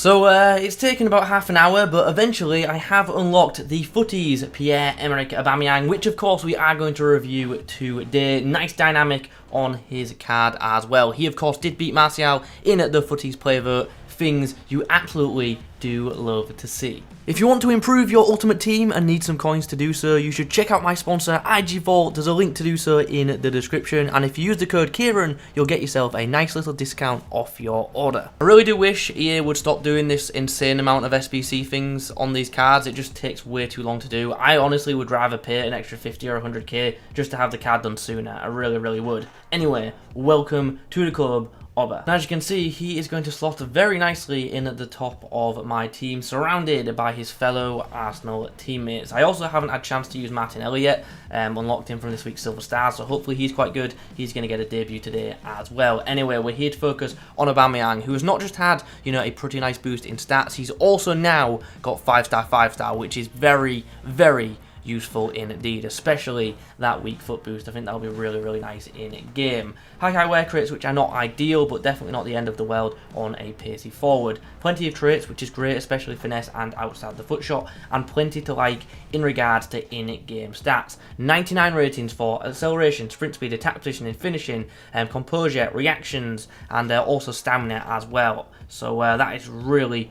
So it's taken about half an hour, but eventually I have unlocked the Futties Pierre-Emerick Aubameyang, which of course we are going to review today. Nice dynamic on his card as well. He of course did beat Martial in the Futties player vote. Things you absolutely do love to see. If you want to improve your ultimate team and need some coins to do so, you should check out my sponsor IG Vault. There's a link to do so in the description, and if you use the code Kieron, you'll get yourself a nice little discount off your order. I really do wish EA would stop doing this insane amount of SBC things on these cards. It just takes way too long to do. I honestly would rather pay an extra 50 or 100k just to have the card done sooner. I really would. Anyway, welcome to the club. And as you can see, he is going to slot very nicely in at the top of my team, surrounded by his fellow Arsenal teammates. I also haven't had a chance to use Martinelli yet, unlocked him from this week's Silver Stars, so hopefully he's quite good. He's going to get a debut today as well. Anyway, we're here to focus on Aubameyang, who has not just had, a pretty nice boost in stats, he's also now got 5-star, 5-star, which is very useful indeed, especially that weak foot boost. I think that'll be really nice in game. High wear traits, which are not ideal, but definitely not the end of the world on a pacey forward. Plenty of traits, which is great, especially finesse and outside the foot shot, and plenty to like in regards to in-game stats. 99 ratings for acceleration, sprint speed, attack positioning, finishing, composure, reactions, and also stamina as well. So that is really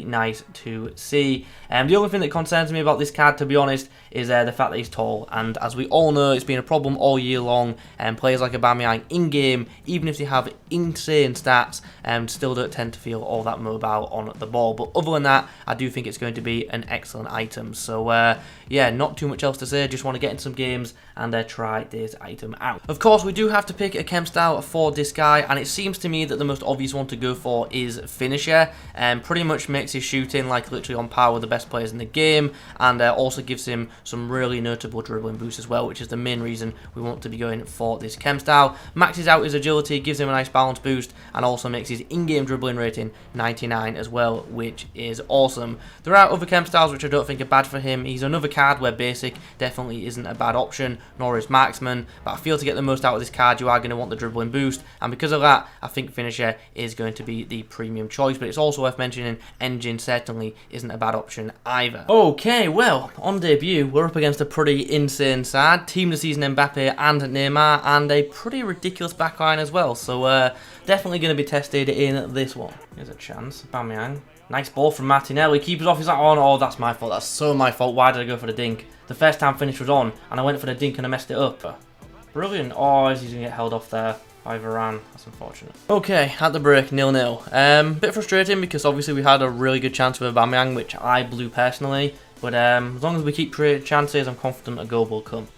nice to see. The only thing that concerns me about this card, to be honest, is the fact that he's tall. And as we all know, it's been a problem all year long. And players like Aubameyang in-game, even if they have insane stats, still don't tend to feel all that mobile on the ball. But other than that, I do think it's going to be an excellent item. So yeah, not too much else to say. Just want to get in some games and try this item out. Of course, we do have to pick a Kemp Style for this guy, and it seems to me that the most obvious one to go for is finisher, and pretty much makes his shooting like literally on par with the best players in the game, and also gives him some really notable dribbling boosts as well, which is the main reason we want to be going for this Kemp Style. Maxes out his agility, gives him a nice balance boost, and also makes his in-game dribbling rating 99 as well, which is awesome. There are other Kemp Styles which I don't think are bad for him. He's another card where basic definitely isn't a bad option, nor is marksman, but I feel to get the most out of this card you are going to want the dribbling boost, and because of that I think finisher is going to be the premium choice. But it's also worth mentioning engine certainly isn't a bad option either. Okay, well, on debut we're up against a pretty insane side. Team of the season Mbappe and Neymar, and a pretty ridiculous backline as well, so definitely going to be tested in this one. Here's a chance. Aubameyang. Nice ball from Martinelli. Keeper's off. He's like, oh, that's my fault. That's so my fault. Why did I go for the dink? The first time finish was on, and I went for the dink and I messed it up. Brilliant. Oh, he's going to get held off there by Varane. That's unfortunate. Okay, at the break, 0-0. Bit frustrating because obviously we had a really good chance with Aubameyang, which I blew personally. But as long as we keep creating chances, I'm confident a goal will come.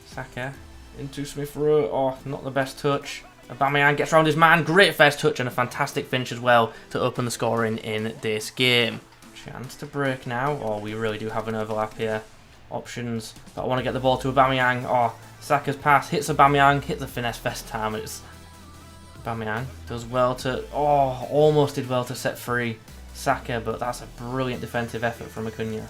Saka into Smith Rowe. Oh, not the best touch. Aubameyang gets around his man. Great first touch and a fantastic finish as well to open the scoring in this game. Chance to break now. Oh, we really do have an overlap here. Options. But I want to get the ball to Aubameyang. Oh, Saka's pass hits Aubameyang. Hit the finesse first time. It's Aubameyang does well to... Oh, almost did well to set free Saka, but that's a brilliant defensive effort from Acuna.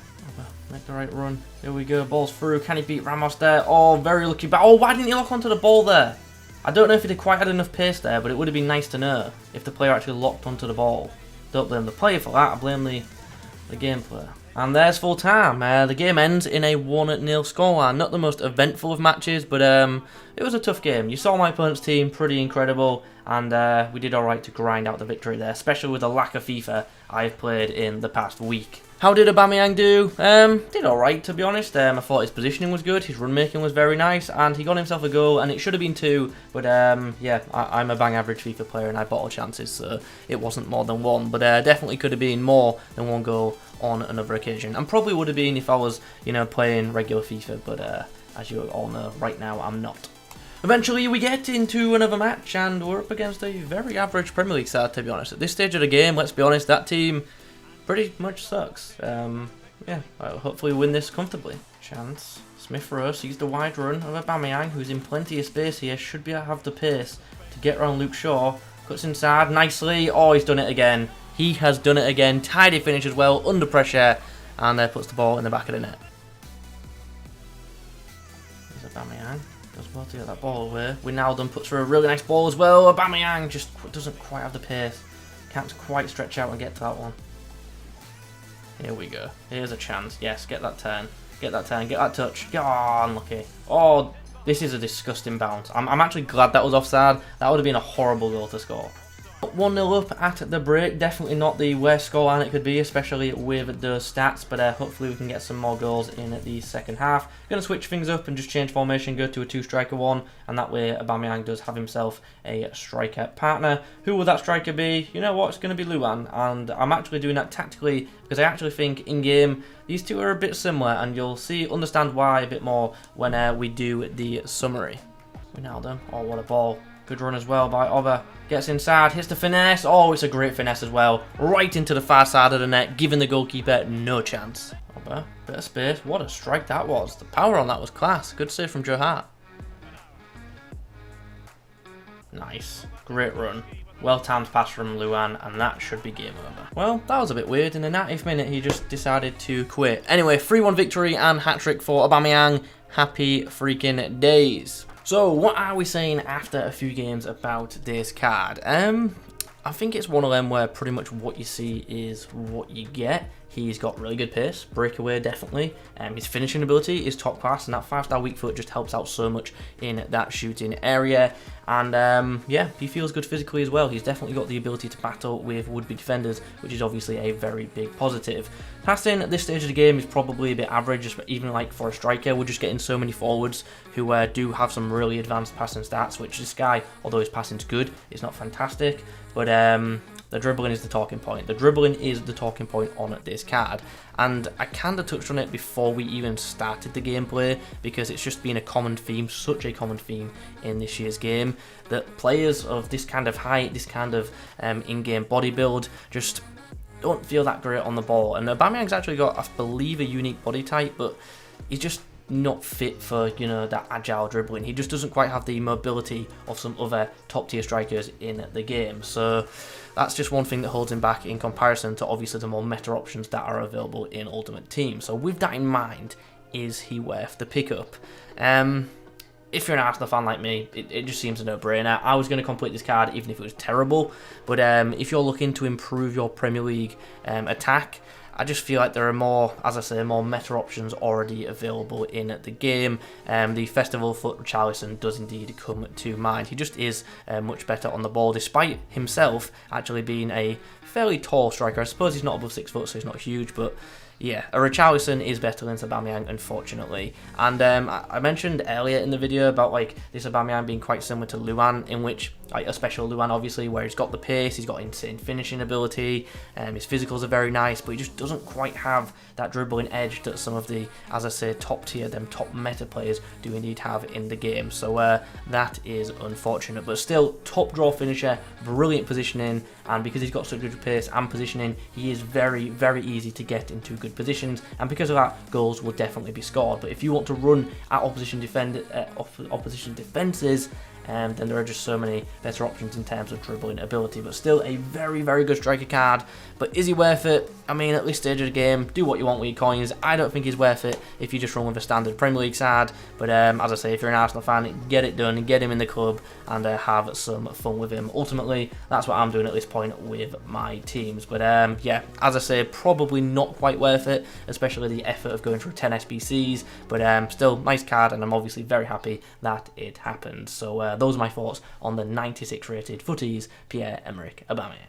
Make the right run. Here we go. Ball's through. Can he beat Ramos there? Oh, very lucky. But oh, why didn't he lock onto the ball there? I don't know if he quite had enough pace there, but it would have been nice to know if the player actually locked onto the ball. Don't blame the player for that. I blame the game player. And there's full time. The game ends in a 1-0 scoreline. Not the most eventful of matches, but it was a tough game. You saw my opponent's team, pretty incredible, and we did alright to grind out the victory there, especially with the lack of FIFA I've played in the past week. How did Aubameyang do? Did alright, to be honest. I thought his positioning was good, his run making was very nice, and he got himself a goal, and it should have been 2, but yeah, I'm a bang average FIFA player and I bottle chances, so it wasn't more than 1, but definitely could have been more than 1 goal on another occasion, and probably would have been if I was, playing regular FIFA, but as you all know, right now I'm not. Eventually we get into another match, and we're up against a very average Premier League side, to be honest. At this stage of the game, let's be honest, that team pretty much sucks. Yeah, I'll hopefully win this comfortably. Chance. Smith Rowe sees the wide run of Aubameyang, who's in plenty of space here, should be able to have the pace to get around Luke Shaw. Cuts inside nicely. Oh, he's done it again. He has done it again. Tidy finish as well, under pressure, and puts the ball in the back of the net. There's Aubameyang. Does well to get that ball away. Wijnaldum puts through a really nice ball as well. Aubameyang just doesn't quite have the pace. Can't quite stretch out and get to that one. Here we go. Here's a chance. Yes, get that turn. Get that turn. Get that touch. Oh, unlucky. Oh, this is a disgusting bounce. I'm actually glad that was offside. That would have been a horrible goal to score. 1-0 up at the break. Definitely not the worst scoreline it could be, especially with those stats. But hopefully we can get some more goals in the second half. Going to switch things up and just change formation, go to a 2-striker 1. And that way Aubameyang does have himself a striker partner. Who will that striker be? You know what? It's going to be Luan. And I'm actually doing that tactically because I actually think in-game these two are a bit similar. And you'll understand why a bit more when we do the summary. Ronaldo. Oh, what a ball. Good run as well by Oba. Gets inside, hits the finesse. Oh, it's a great finesse as well. Right into the far side of the net, giving the goalkeeper no chance. Oba, bit of space. What a strike that was. The power on that was class. Good save from Joe Hart. Nice. Great run. Well-timed pass from Luan, and that should be game over. Well, that was a bit weird. In the 90th minute, he just decided to quit. Anyway, 3-1 victory and hat-trick for Aubameyang. Happy freaking days. So, what are we saying after a few games about this card? I think it's one of them where pretty much what you see is what you get. He's got really good pace, breakaway definitely. His finishing ability is top class, and that 5-star weak foot just helps out so much in that shooting area. And yeah, he feels good physically as well. He's definitely got the ability to battle with would-be defenders, which is obviously a very big positive. Passing at this stage of the game is probably a bit average, even like for a striker. We're just getting so many forwards who do have some really advanced passing stats, which this guy, although his passing's good, is not fantastic. But the dribbling is the talking point. The dribbling is the talking point on this card. And I kind of touched on it before we even started the gameplay, because it's just been a common theme, such a common theme in this year's game, that players of this kind of height, this kind of in-game body build, just don't feel that great on the ball. And Aubameyang's actually got, I believe, a unique body type, but he's just not fit for, you know, that agile dribbling. He just doesn't quite have the mobility of some other top tier strikers in the game. So that's just one thing that holds him back in comparison to obviously the more meta options that are available in Ultimate Team. So with that in mind, is he worth the pickup? If you're an Arsenal fan like me, it just seems a no-brainer. I was going to complete this card even if it was terrible, but if you're looking to improve your Premier League attack, I just feel like there are more, as I say, more meta options already available in the game. The Festival Foot Richarlison does indeed come to mind. He just is much better on the ball, despite himself actually being a fairly tall striker. I suppose he's not above 6 foot, so he's not huge, but yeah, a Richarlison is better than Aubameyang, unfortunately. And I mentioned earlier in the video about like this Aubameyang being quite similar to Luan, in which like a special Luan obviously, where he's got the pace, he's got insane finishing ability, his physicals are very nice, but he just doesn't quite have that dribbling edge that some of the, as I say, top tier, them top meta players do indeed have in the game. So that is unfortunate, but still top draw finisher, brilliant positioning, and because he's got such good pace and positioning, he is very, very easy to get into good positions, and because of that, goals will definitely be scored. But if you want to run at opposition defenses, then there are just so many better options in terms of dribbling ability. But still a very, very good striker card. But is he worth it? I mean, at this stage of the game, do what you want with your coins. I don't think he's worth it if you just run with a standard Premier League side. But as I say, if you're an Arsenal fan, get it done, get him in the club, and have some fun with him. Ultimately, that's what I'm doing at this point with my teams. But yeah, as I say, probably not quite worth it, especially the effort of going through 10 SBCs. But still, nice card, and I'm obviously very happy that it happened. So those are my thoughts on the 96 rated Futties Pierre-Emerick Aubameyang.